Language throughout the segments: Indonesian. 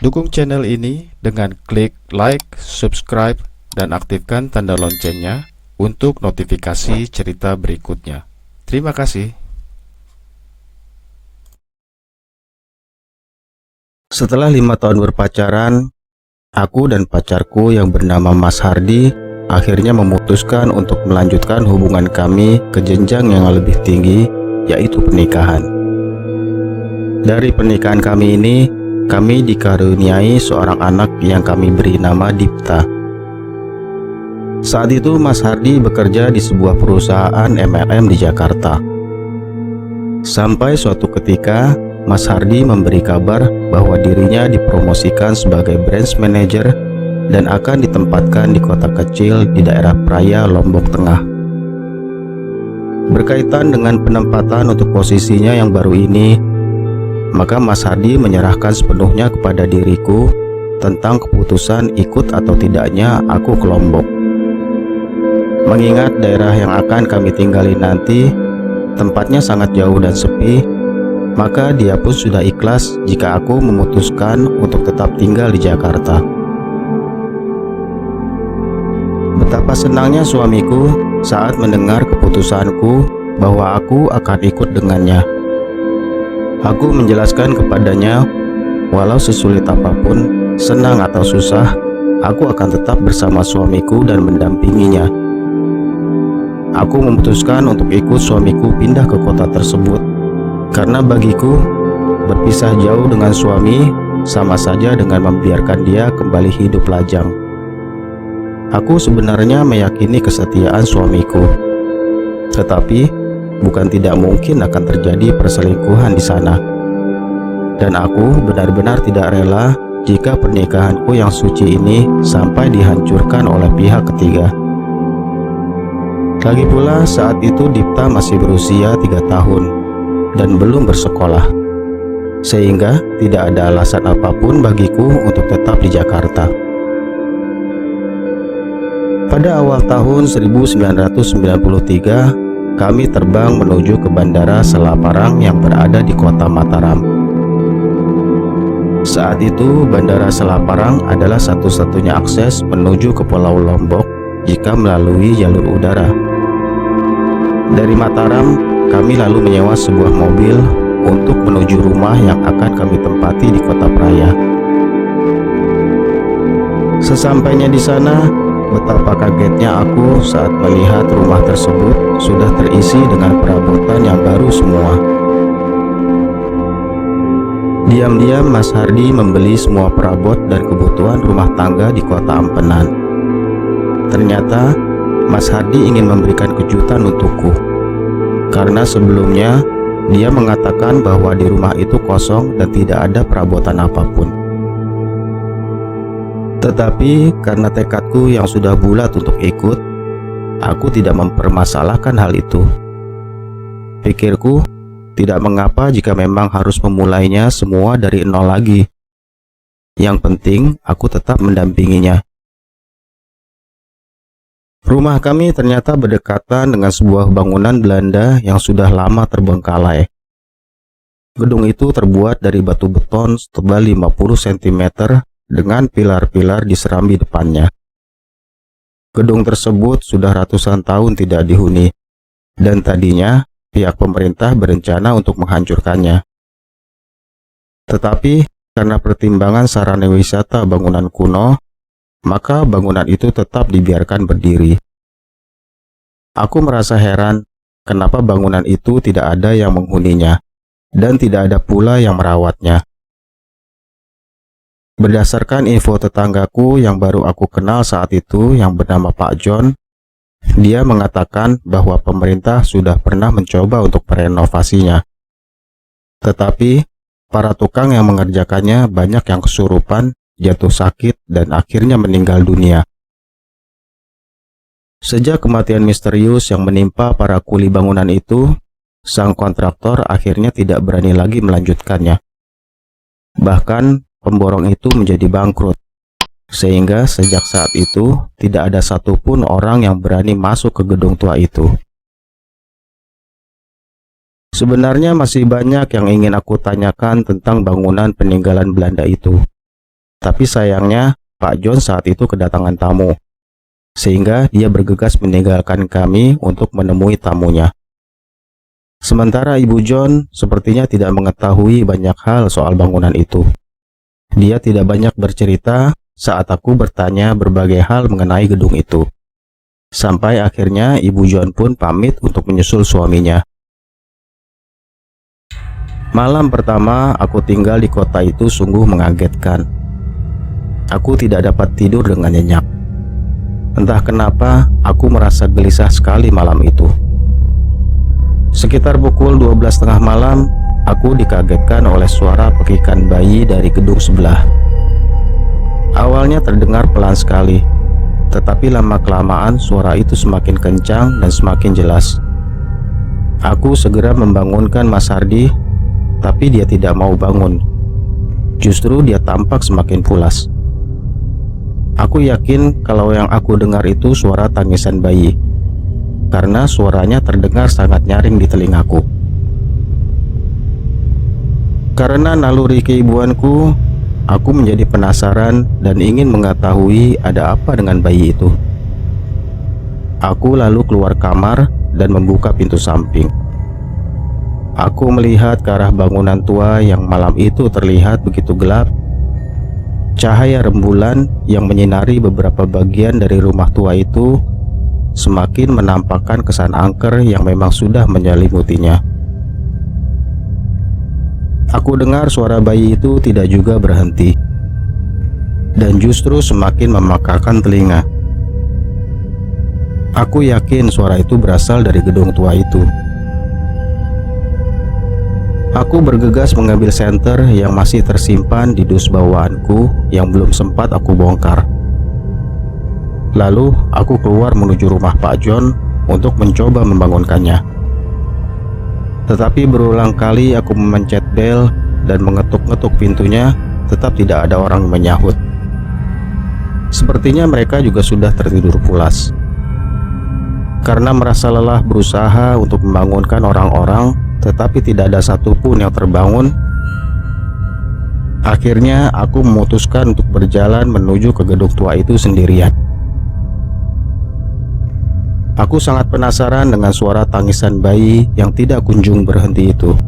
Dukung channel ini dengan klik like, subscribe, dan aktifkan tanda loncengnya untuk notifikasi cerita berikutnya. Terima kasih. Setelah 5 tahun berpacaran, aku dan pacarku yang bernama Mas Hardi akhirnya memutuskan untuk melanjutkan hubungan kami ke jenjang yang lebih tinggi, yaitu pernikahan. Dari pernikahan kami ini, kami dikaruniai seorang anak yang kami beri nama Dipta. Saat itu Mas Hardi bekerja di sebuah perusahaan MLM di Jakarta. Sampai suatu ketika, Mas Hardi memberi kabar bahwa dirinya dipromosikan sebagai branch manager dan akan ditempatkan di kota kecil di daerah Praia, Lombok Tengah. Berkaitan dengan penempatan untuk posisinya yang baru ini, maka Mas Hardi menyerahkan sepenuhnya kepada diriku tentang keputusan ikut atau tidaknya aku ke Lombok. Mengingat daerah yang akan kami tinggali nanti tempatnya sangat jauh dan sepi, maka dia pun sudah ikhlas jika aku memutuskan untuk tetap tinggal di Jakarta. Betapa senangnya suamiku saat mendengar keputusanku bahwa aku akan ikut dengannya. Aku menjelaskan kepadanya, walau sesulit apapun, senang atau susah, aku akan tetap bersama suamiku dan mendampinginya. Aku memutuskan untuk ikut suamiku pindah ke kota tersebut, karena bagiku, berpisah jauh dengan suami sama saja dengan membiarkan dia kembali hidup lajang. Aku sebenarnya meyakini kesetiaan suamiku, tetapi bukan tidak mungkin akan terjadi perselingkuhan di sana. Dan aku benar-benar tidak rela jika pernikahanku yang suci ini sampai dihancurkan oleh pihak ketiga. Lagi pula saat itu Dipta masih berusia 3 tahun dan belum bersekolah, sehingga tidak ada alasan apapun bagiku untuk tetap di Jakarta. Pada awal tahun 1993, kami terbang menuju ke Bandara Selaparang yang berada di kota Mataram. Saat itu, Bandara Selaparang adalah satu-satunya akses menuju ke Pulau Lombok jika melalui jalur udara. Dari Mataram, kami lalu menyewa sebuah mobil untuk menuju rumah yang akan kami tempati di kota Praia. Sesampainya di sana, betapa kagetnya aku saat melihat rumah tersebut sudah terisi dengan perabotan yang baru semua. Diam-diam Mas Hardi membeli semua perabot dan kebutuhan rumah tangga di kota Ampenan. Ternyata Mas Hardi ingin memberikan kejutan untukku, karena sebelumnya dia mengatakan bahwa di rumah itu kosong dan tidak ada perabotan apapun. Tetapi karena tekadku yang sudah bulat untuk ikut, aku tidak mempermasalahkan hal itu. Pikirku, tidak mengapa jika memang harus memulainya semua dari nol lagi. Yang penting aku tetap mendampinginya. Rumah kami ternyata berdekatan dengan sebuah bangunan Belanda yang sudah lama terbengkalai. Gedung itu terbuat dari batu beton setebal 50 cm dengan pilar-pilar di serambi depannya. Gedung tersebut sudah ratusan tahun tidak dihuni, dan tadinya pihak pemerintah berencana untuk menghancurkannya. Tetapi karena pertimbangan sarana wisata bangunan kuno, maka bangunan itu tetap dibiarkan berdiri. Aku merasa heran kenapa bangunan itu tidak ada yang menghuninya, dan tidak ada pula yang merawatnya. Berdasarkan info tetanggaku yang baru aku kenal saat itu yang bernama Pak John, dia mengatakan bahwa pemerintah sudah pernah mencoba untuk merenovasinya. Tetapi para tukang yang mengerjakannya banyak yang kesurupan, jatuh sakit, dan akhirnya meninggal dunia. Sejak kematian misterius yang menimpa para kuli bangunan itu, sang kontraktor akhirnya tidak berani lagi melanjutkannya. Bahkan pemborong itu menjadi bangkrut, sehingga sejak saat itu tidak ada satupun orang yang berani masuk ke gedung tua itu. Sebenarnya masih banyak yang ingin aku tanyakan tentang bangunan peninggalan Belanda itu. Tapi sayangnya Pak John saat itu kedatangan tamu, sehingga dia bergegas meninggalkan kami untuk menemui tamunya. Sementara Ibu John sepertinya tidak mengetahui banyak hal soal bangunan itu. Dia tidak banyak bercerita saat aku bertanya berbagai hal mengenai gedung itu. Sampai akhirnya Ibu John pun pamit untuk menyusul suaminya. Malam pertama aku tinggal di kota itu sungguh mengagetkan. Aku tidak dapat tidur dengan nyenyak. Entah kenapa aku merasa gelisah sekali malam itu. Sekitar pukul 12:30 malam, aku dikagetkan oleh suara pekikan bayi dari gedung sebelah. Awalnya terdengar pelan sekali, tetapi lama-kelamaan suara itu semakin kencang dan semakin jelas. Aku segera membangunkan Mas Hardi, tapi dia tidak mau bangun. Justru dia tampak semakin pulas. Aku yakin kalau yang aku dengar itu suara tangisan bayi, karena suaranya terdengar sangat nyaring di telingaku. Karena naluri keibuanku, aku menjadi penasaran dan ingin mengetahui ada apa dengan bayi itu. Aku lalu keluar kamar dan membuka pintu samping. Aku melihat ke arah bangunan tua yang malam itu terlihat begitu gelap. Cahaya rembulan yang menyinari beberapa bagian dari rumah tua itu semakin menampakkan kesan angker yang memang sudah menyelimutinya. Aku dengar suara bayi itu tidak juga berhenti, dan justru semakin memekakan telinga. Aku yakin suara itu berasal dari gedung tua itu. Aku bergegas mengambil senter yang masih tersimpan di dus bawaanku yang belum sempat aku bongkar. Lalu aku keluar menuju rumah Pak John untuk mencoba membangunkannya. Tetapi berulang kali aku memencet bel dan mengetuk-ngetuk pintunya, tetap tidak ada orang menyahut. Sepertinya mereka juga sudah tertidur pulas. Karena merasa lelah berusaha untuk membangunkan orang-orang, tetapi tidak ada satupun yang terbangun. Akhirnya aku memutuskan untuk berjalan menuju ke gedung tua itu sendirian. Aku sangat penasaran dengan suara tangisan bayi yang tidak kunjung berhenti itu.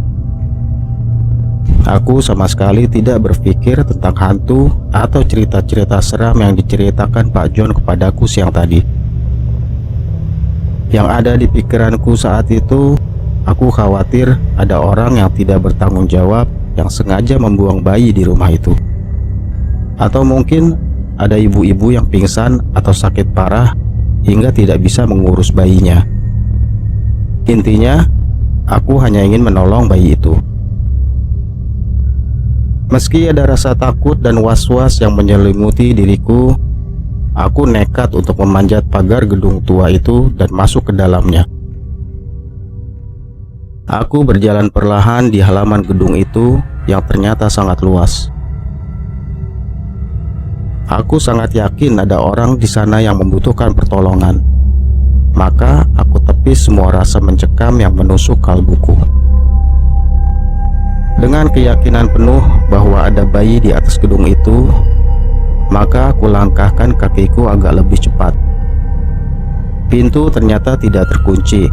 Aku sama sekali tidak berpikir tentang hantu atau cerita-cerita seram yang diceritakan Pak John kepadaku siang tadi. Yang ada di pikiranku saat itu, aku khawatir ada orang yang tidak bertanggung jawab yang sengaja membuang bayi di rumah itu. Atau mungkin ada ibu-ibu yang pingsan atau sakit parah hingga tidak bisa mengurus bayinya. Intinya, aku hanya ingin menolong bayi itu. Meski ada rasa takut dan was-was yang menyelimuti diriku, aku nekat untuk memanjat pagar gedung tua itu dan masuk ke dalamnya. Aku berjalan perlahan di halaman gedung itu yang ternyata sangat luas. Aku sangat yakin ada orang di sana yang membutuhkan pertolongan. Maka aku tepis semua rasa mencekam yang menusuk kalbuku. Dengan keyakinan penuh bahwa ada bayi di atas gedung itu, maka aku langkahkan kakiku agak lebih cepat. Pintu ternyata tidak terkunci,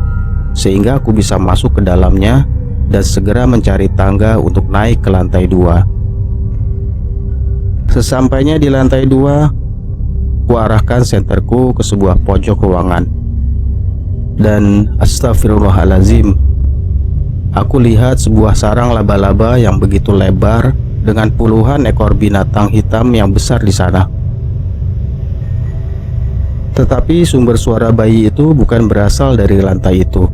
sehingga aku bisa masuk ke dalamnya dan segera mencari tangga untuk naik ke lantai 2. Sesampainya di lantai 2, kuarahkan senterku ke sebuah pojok ruangan. Dan astagfirullahalazim, aku lihat sebuah sarang laba-laba yang begitu lebar dengan puluhan ekor binatang hitam yang besar di sana. Tetapi sumber suara bayi itu bukan berasal dari lantai itu,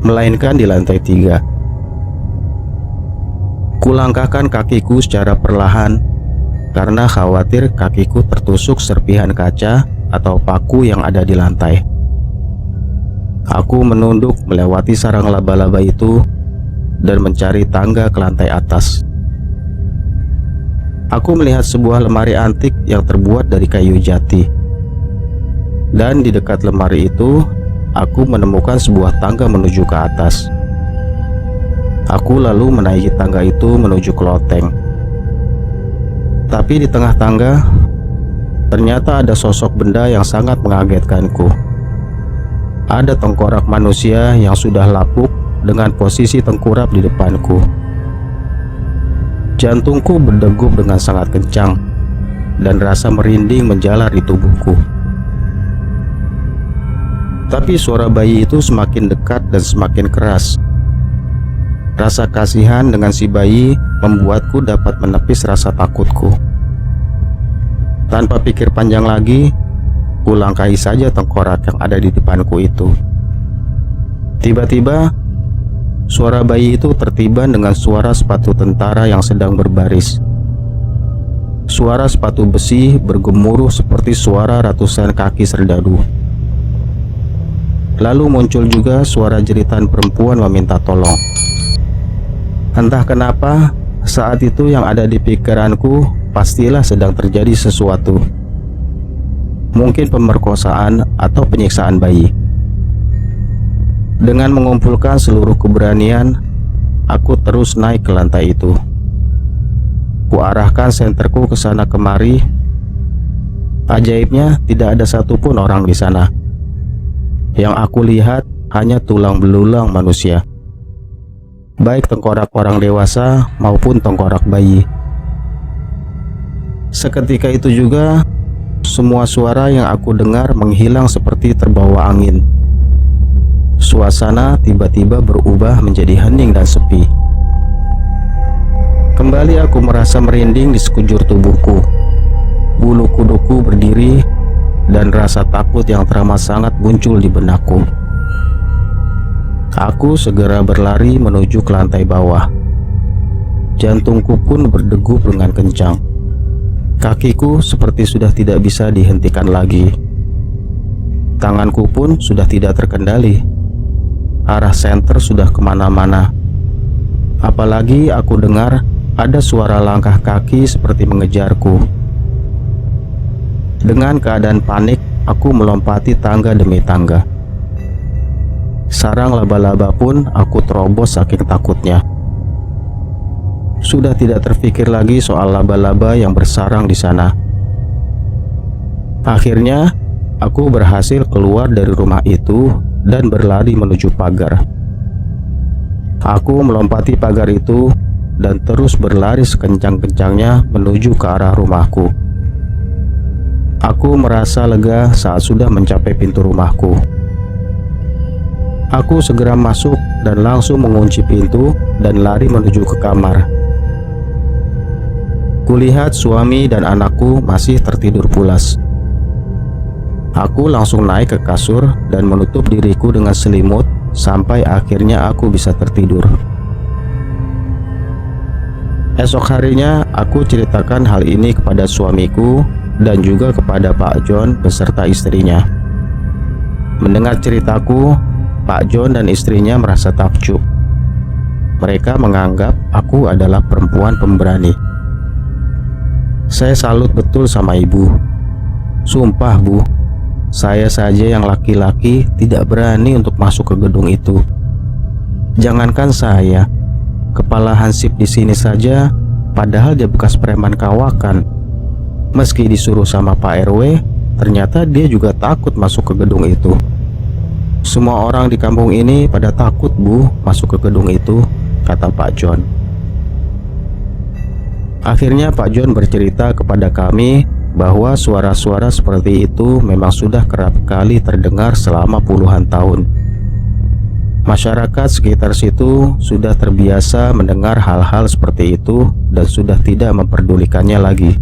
melainkan di lantai 3. Kulangkahkan kakiku secara perlahan karena khawatir kakiku tertusuk serpihan kaca atau paku yang ada di lantai. Aku menunduk melewati sarang laba-laba itu dan mencari tangga ke lantai atas. Aku melihat sebuah lemari antik yang terbuat dari kayu jati. Dan di dekat lemari itu, aku menemukan sebuah tangga menuju ke atas. Aku lalu menaiki tangga itu menuju ke loteng. Tapi di tengah tangga, ternyata ada sosok benda yang sangat mengagetkanku. Ada tengkorak manusia yang sudah lapuk dengan posisi tengkurap di depanku. Jantungku berdegup dengan sangat kencang dan rasa merinding menjalar di tubuhku. Tapi suara bayi itu semakin dekat dan semakin keras. Rasa kasihan dengan si bayi membuatku dapat menepis rasa takutku. Tanpa pikir panjang lagi, kulangkahi saja tengkorak yang ada di depanku itu. Tiba-tiba, suara bayi itu tertiban dengan suara sepatu tentara yang sedang berbaris. Suara sepatu besi bergemuruh seperti suara ratusan kaki serdadu. Lalu muncul juga suara jeritan perempuan meminta tolong. Entah kenapa, saat itu yang ada di pikiranku pastilah sedang terjadi sesuatu. Mungkin pemerkosaan atau penyiksaan bayi. Dengan mengumpulkan seluruh keberanian, aku terus naik ke lantai itu. Kuarahkan senterku ke sana kemari. Ajaibnya, tidak ada satupun orang di sana. Yang aku lihat hanya tulang belulang manusia, baik tengkorak orang dewasa maupun tengkorak bayi. Seketika itu juga, semua suara yang aku dengar menghilang seperti terbawa angin. Suasana tiba-tiba berubah menjadi hening dan sepi. Kembali aku merasa merinding di sekujur tubuhku. Bulu kuduku berdiri dan rasa takut yang teramat sangat muncul di benakku. Aku segera berlari menuju ke lantai bawah. Jantungku pun berdegup dengan kencang. Kakiku seperti sudah tidak bisa dihentikan lagi. Tanganku pun sudah tidak terkendali. Arah senter sudah kemana-mana. Apalagi aku dengar ada suara langkah kaki seperti mengejarku. Dengan keadaan panik, aku melompati tangga demi tangga. Sarang laba-laba pun aku terobos saking takutnya. Sudah tidak terpikir lagi soal laba-laba yang bersarang di sana. Akhirnya, aku berhasil keluar dari rumah itu dan berlari menuju pagar. Aku melompati pagar itu dan terus berlari sekencang-kencangnya menuju ke arah rumahku. Aku merasa lega saat sudah mencapai pintu rumahku. Aku segera masuk dan langsung mengunci pintu dan lari menuju ke kamar. Kulihat suami dan anakku masih tertidur pulas. Aku langsung naik ke kasur dan menutup diriku dengan selimut sampai akhirnya aku bisa tertidur. Esok harinya aku ceritakan hal ini kepada suamiku dan juga kepada Pak John beserta istrinya. Mendengar ceritaku, Pak John dan istrinya merasa takjub. Mereka menganggap aku adalah perempuan pemberani. Saya salut betul sama ibu. Sumpah bu, saya saja yang laki-laki tidak berani untuk masuk ke gedung itu. Jangankan saya, kepala hansip di sini saja, padahal dia bekas preman kawakan. Meski disuruh sama Pak RW, ternyata dia juga takut masuk ke gedung itu. Semua orang di kampung ini pada takut bu masuk ke gedung itu, kata Pak John. Akhirnya Pak John bercerita kepada kami bahwa suara-suara seperti itu memang sudah kerap kali terdengar selama puluhan tahun. Masyarakat sekitar situ sudah terbiasa mendengar hal-hal seperti itu dan sudah tidak memperdulikannya lagi.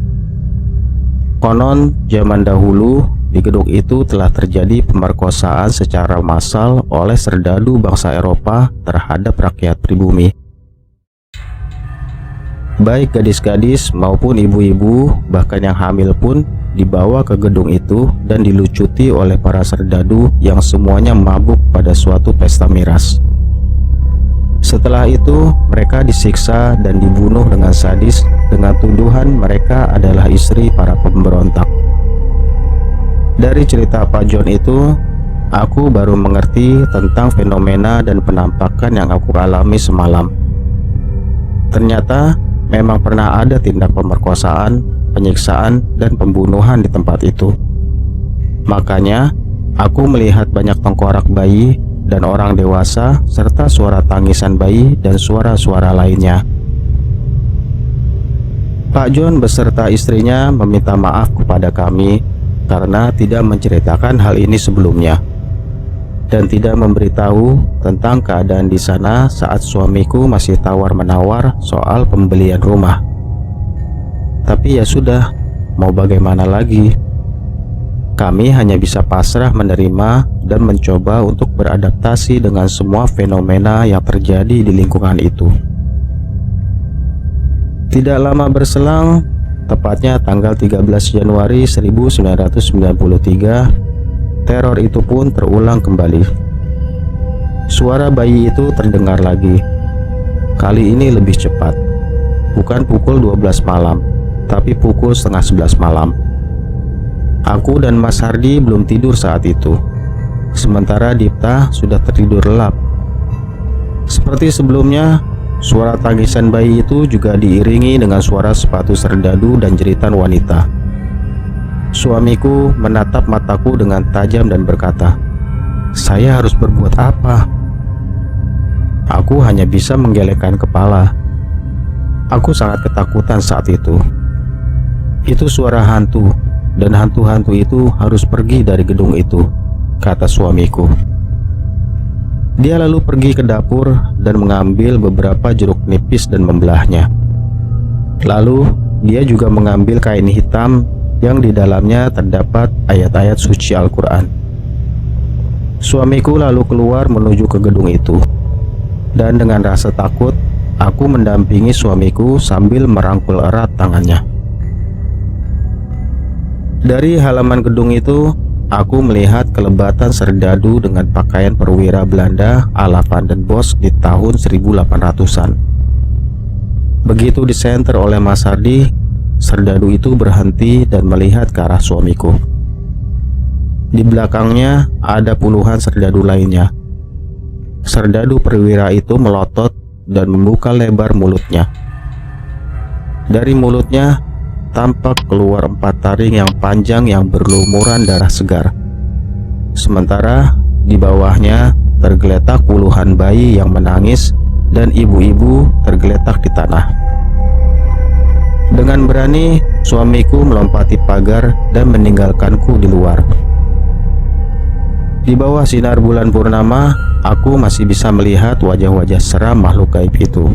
Konon zaman dahulu di gedung itu telah terjadi pemerkosaan secara massal oleh serdadu bangsa Eropa terhadap rakyat pribumi. Baik gadis-gadis maupun ibu-ibu, bahkan yang hamil pun dibawa ke gedung itu dan dilucuti oleh para serdadu yang semuanya mabuk pada suatu pesta miras. Setelah itu, mereka disiksa dan dibunuh dengan sadis dengan tuduhan mereka adalah istri para pemberontak. Dari cerita Pak John itu, aku baru mengerti tentang fenomena dan penampakan yang aku alami semalam. Ternyata memang pernah ada tindak pemerkosaan penyiksaan dan pembunuhan di tempat itu. Makanya, aku melihat banyak tengkorak bayi dan orang dewasa serta suara tangisan bayi dan suara-suara lainnya. Pak John beserta istrinya meminta maaf kepada kami karena tidak menceritakan hal ini sebelumnya dan tidak memberitahu tentang keadaan di sana saat suamiku masih tawar-menawar soal pembelian rumah. Tapi ya sudah, mau bagaimana lagi? Kami hanya bisa pasrah menerima dan mencoba untuk beradaptasi dengan semua fenomena yang terjadi di lingkungan itu. Tidak lama berselang, tepatnya tanggal 13 Januari 1993, teror itu pun terulang kembali. Suara bayi itu terdengar lagi. Kali ini lebih cepat. Bukan pukul 12 malam, tapi pukul setengah 11 malam. Aku dan Mas Hardi belum tidur saat itu. Sementara Dipta sudah tertidur lelap. Seperti sebelumnya, suara tangisan bayi itu juga diiringi dengan suara sepatu serdadu dan jeritan wanita. Suamiku menatap mataku dengan tajam dan berkata, "Saya harus berbuat apa?" Aku hanya bisa menggelengkan kepala. Aku sangat ketakutan saat itu. Itu suara hantu, dan hantu-hantu itu harus pergi dari gedung itu, kata suamiku. Dia lalu pergi ke dapur dan mengambil beberapa jeruk nipis dan membelahnya. Lalu dia juga mengambil kain hitam yang di dalamnya terdapat ayat-ayat suci Al-Quran. Suamiku lalu keluar menuju ke gedung itu, dan dengan rasa takut, aku mendampingi suamiku sambil merangkul erat tangannya. Dari halaman gedung itu, aku melihat kelebatan serdadu dengan pakaian perwira Belanda ala Van den Bosch di tahun 1800-an. Begitu disenter oleh Mas Hardi, serdadu itu berhenti dan melihat ke arah suamiku. Di belakangnya ada puluhan serdadu lainnya. Serdadu perwira itu melotot dan membuka lebar mulutnya. Dari mulutnya tampak keluar 4 taring yang panjang yang berlumuran darah segar. Sementara di bawahnya tergeletak puluhan bayi yang menangis dan ibu-ibu tergeletak di tanah. Dengan berani, suamiku melompati pagar dan meninggalkanku di luar. Di bawah sinar bulan purnama, aku masih bisa melihat wajah-wajah seram makhluk gaib itu.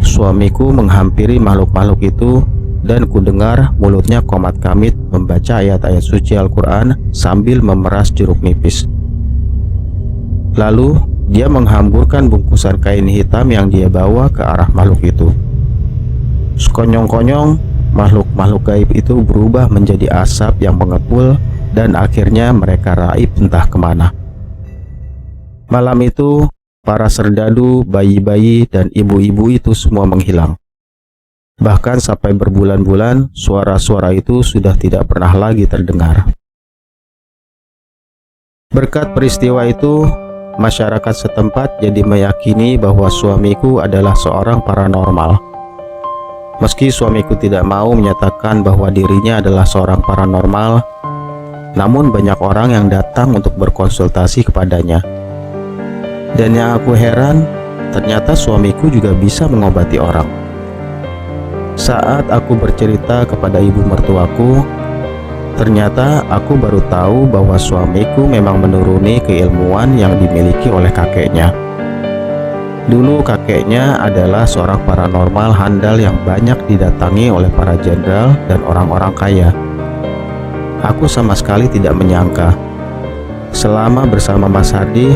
Suamiku menghampiri makhluk-makhluk itu dan kudengar mulutnya komat kamit membaca ayat-ayat suci Al-Quran sambil memeras jeruk nipis. Lalu dia menghamburkan bungkusan kain hitam yang dia bawa ke arah makhluk itu. Sekonyong-konyong, makhluk-makhluk gaib itu berubah menjadi asap yang mengepul dan akhirnya mereka raib entah kemana. Malam itu, para serdadu, bayi-bayi, dan ibu-ibu itu semua menghilang. Bahkan sampai berbulan-bulan, suara-suara itu sudah tidak pernah lagi terdengar. Berkat peristiwa itu, masyarakat setempat jadi meyakini bahwa suamiku adalah seorang paranormal. Meski suamiku tidak mau menyatakan bahwa dirinya adalah seorang paranormal, namun banyak orang yang datang untuk berkonsultasi kepadanya. Dan yang aku heran, ternyata suamiku juga bisa mengobati orang. Saat aku bercerita kepada ibu mertuaku, ternyata aku baru tahu bahwa suamiku memang menuruni keilmuan yang dimiliki oleh kakeknya. Dulu kakeknya adalah seorang paranormal handal yang banyak didatangi oleh para jenderal dan orang-orang kaya. Aku sama sekali tidak menyangka. Selama bersama Mas Hardi,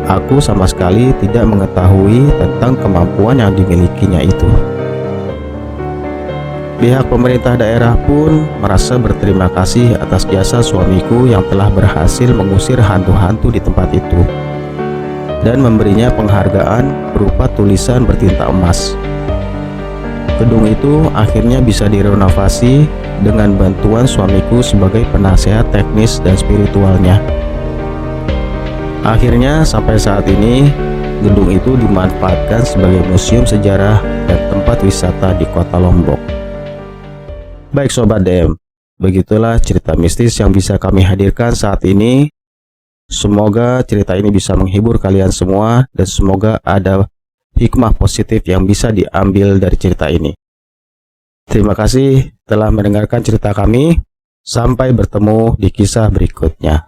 aku sama sekali tidak mengetahui tentang kemampuan yang dimilikinya itu. Pihak pemerintah daerah pun merasa berterima kasih atas jasa suamiku yang telah berhasil mengusir hantu-hantu di tempat itu dan memberinya penghargaan berupa tulisan bertinta emas. Gedung itu akhirnya bisa direnovasi dengan bantuan suamiku sebagai penasehat teknis dan spiritualnya. Akhirnya sampai saat ini, gedung itu dimanfaatkan sebagai museum sejarah dan tempat wisata di kota Lombok. Baik Sobat DM, begitulah cerita mistis yang bisa kami hadirkan saat ini. Semoga cerita ini bisa menghibur kalian semua dan semoga ada hikmah positif yang bisa diambil dari cerita ini. Terima kasih telah mendengarkan cerita kami. Sampai bertemu di kisah berikutnya.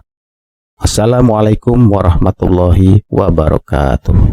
Assalamualaikum warahmatullahi wabarakatuh.